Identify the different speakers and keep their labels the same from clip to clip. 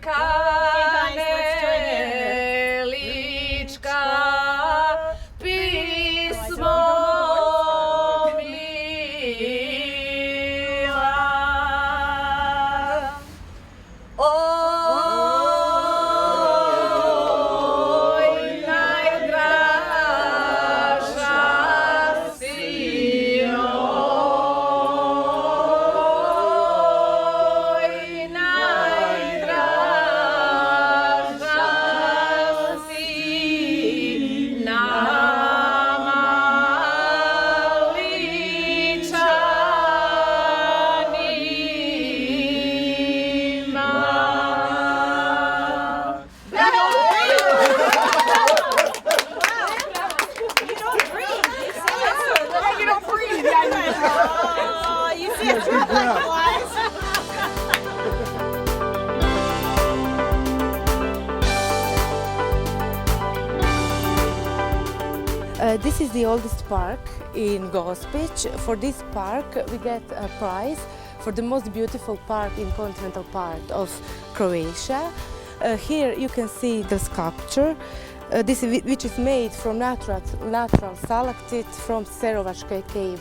Speaker 1: guys, let's join in.
Speaker 2: Lička, pismo mila. Oj, najdraža si, oj, najdraža si nama Ličanima.
Speaker 1: You don't breathe. Oh, you see a throat like flies.
Speaker 3: This is the oldest park in Gospić. For this park, we get a prize for the most beautiful park in continental part of Croatia. Here you can see the sculpture, which is made from natural stalactite from Cerovačke cave.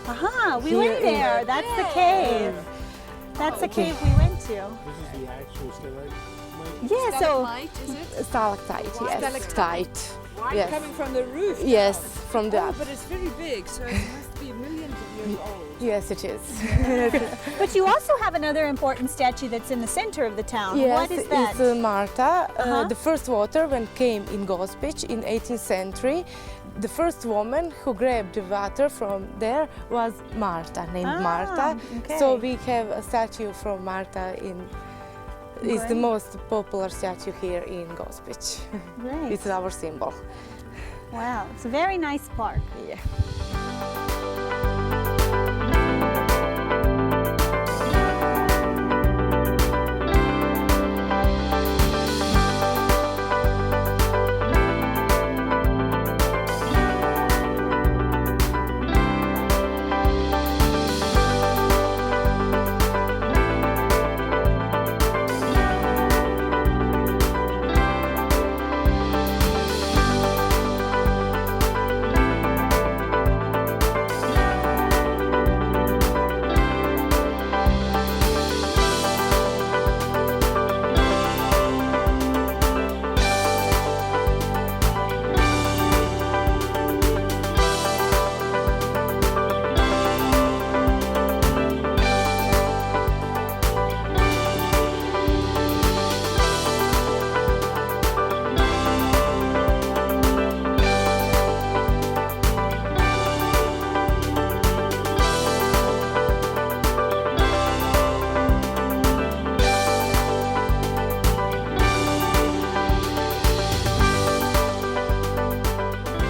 Speaker 1: Aha, we
Speaker 3: Here
Speaker 1: went
Speaker 3: in-
Speaker 1: there. That's the cave. That's the
Speaker 3: Okay.
Speaker 1: cave we went to.
Speaker 4: This is the actual stalagmite.
Speaker 1: Yeah, so
Speaker 3: Stalactite, yes. Stalactite. Yes.
Speaker 5: Coming from the roof.
Speaker 3: Yes, from the
Speaker 5: Oh, but it's very big, so it must be millions of years old.
Speaker 3: Yes, it is.
Speaker 1: but you also have another important statue that's in the center of the town.
Speaker 3: Yes,
Speaker 1: What is that?
Speaker 3: it's Marta.
Speaker 1: Uh-huh.
Speaker 3: The first water when came in Gospić in 18th century. The first woman who grabbed the water from there was Marta, named Marta.
Speaker 1: Okay.
Speaker 3: So we have a statue from Marta It's the
Speaker 1: Great.
Speaker 3: most popular statue here in Gospić.
Speaker 1: Great.
Speaker 3: It's our symbol.
Speaker 1: Wow, it's a very nice park.
Speaker 3: Yeah.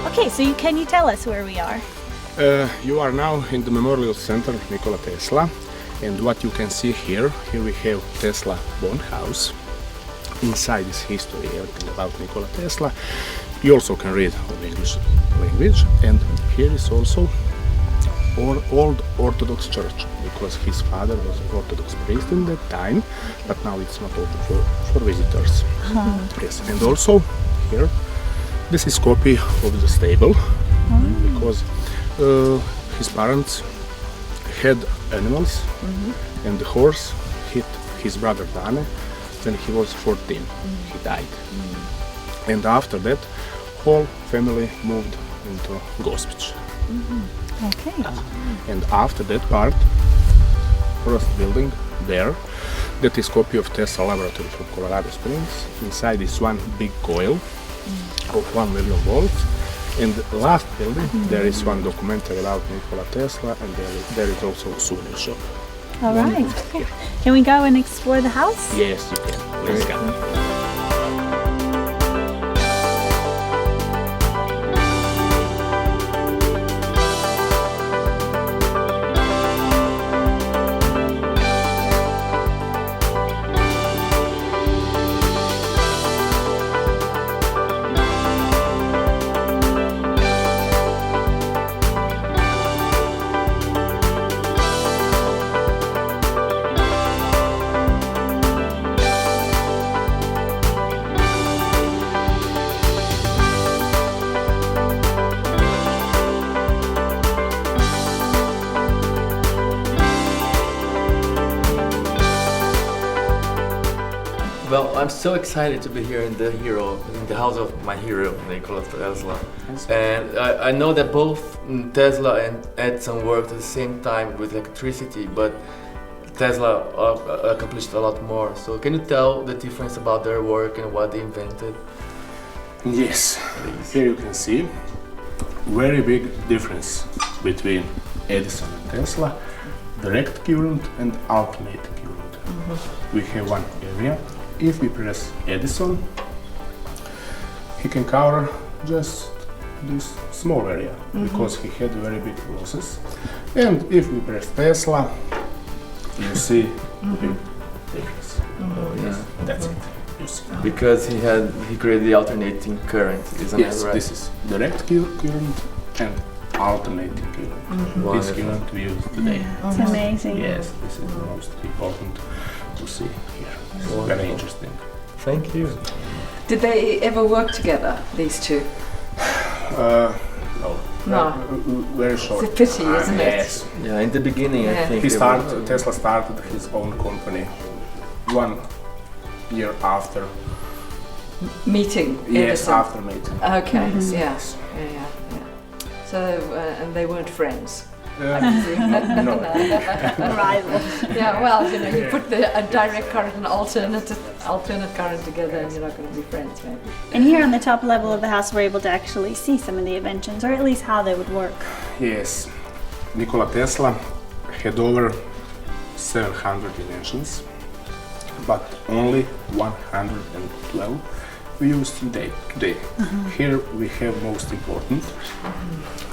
Speaker 1: Okay, so can you tell us where we are?
Speaker 4: You are now in the Memorial Center of Nikola Tesla, and what you can see here we have Tesla Bond House. Inside is history, everything about Nikola Tesla. You also can read on English language, and here is also old Orthodox church, because his father was Orthodox priest in that time, but now it's not open for visitors. Yes, and also here this is copy of the stable, because his parents had animals, and the horse hit his brother Dane when he was 14. He died. And after that, whole family moved into Gospić.
Speaker 1: Okay.
Speaker 4: And after that part, first building there, that is copy of Tesla laboratory from Colorado Springs. Inside is one big coil of 1 million volts. In the last building, there is one documentary about Nikola Tesla, and there is also a souvenir shop.
Speaker 1: All right. Okay. Can we go and explore the house?
Speaker 4: Yes, you can. Let's go.
Speaker 6: Well, I'm so excited to be here in the house of my hero, Nikola Tesla. And I know that both Tesla and Edison worked at the same time with electricity, but Tesla accomplished a lot more. So can you tell the difference about their work and what they invented?
Speaker 4: Yes,
Speaker 6: Please.
Speaker 4: here you can see very big difference between Edison and Tesla, direct current and alternating current. We have one area. If we press Edison, he can cover just this small area because he had very big losses. And if we press Tesla, you see the big difference. Yes, that's it. You see.
Speaker 6: Because he created the alternating current, isn't
Speaker 4: Yes,
Speaker 6: that right?
Speaker 4: this is direct current and alternating current. This
Speaker 6: Wonderful.
Speaker 4: current we use today.
Speaker 7: It's amazing.
Speaker 4: Yes, this is the most important to see here. Very interesting.
Speaker 6: Thank you.
Speaker 5: Did they ever work together, these two?
Speaker 4: No.
Speaker 5: No.
Speaker 4: Very short.
Speaker 5: It's a pity, isn't it?
Speaker 4: Yes.
Speaker 6: Yeah, in the beginning, I
Speaker 5: Yeah.
Speaker 6: think
Speaker 4: Tesla started his own company 1 year after.
Speaker 5: Meeting
Speaker 4: Yes,
Speaker 5: Edison.
Speaker 4: after meeting.
Speaker 5: Okay, yeah. So, and they weren't friends.
Speaker 4: No.
Speaker 7: Rival.
Speaker 5: Yeah, well, you know, you put a direct current and alternate current together and you're not going to be friends, maybe.
Speaker 7: And here on the top level of the house, we're able to actually see some of the inventions, or at least how they would work.
Speaker 4: Yes, Nikola Tesla had over 700 inventions, but only 112 we use today. Here we have most important,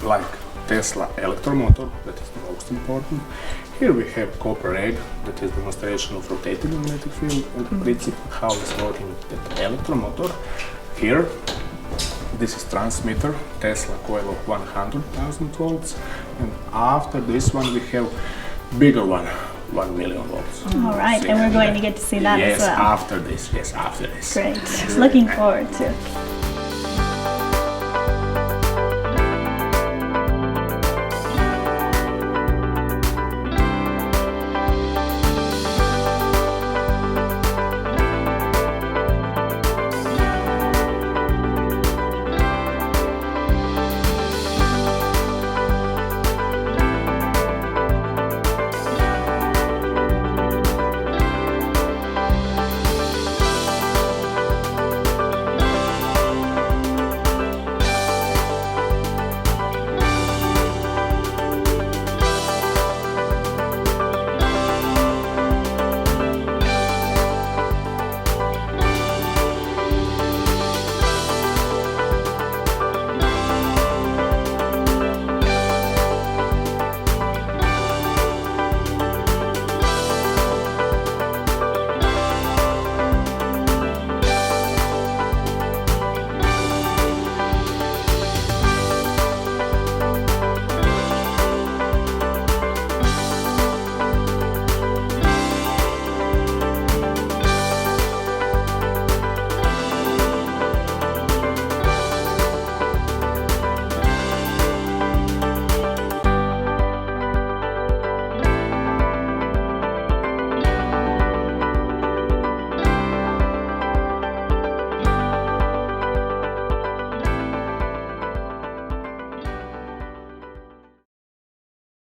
Speaker 4: like Tesla electromotor, that is the most important. Here we have copper egg, that is demonstration of rotating magnetic field and principle how it's working that electromotor. Here, this is transmitter, Tesla coil of 100,000 volts, and after this one we have bigger one, 1 million volts.
Speaker 7: All right, and we're going to get to see that
Speaker 4: yes,
Speaker 7: as well.
Speaker 4: after this.
Speaker 7: Great. Looking forward to it.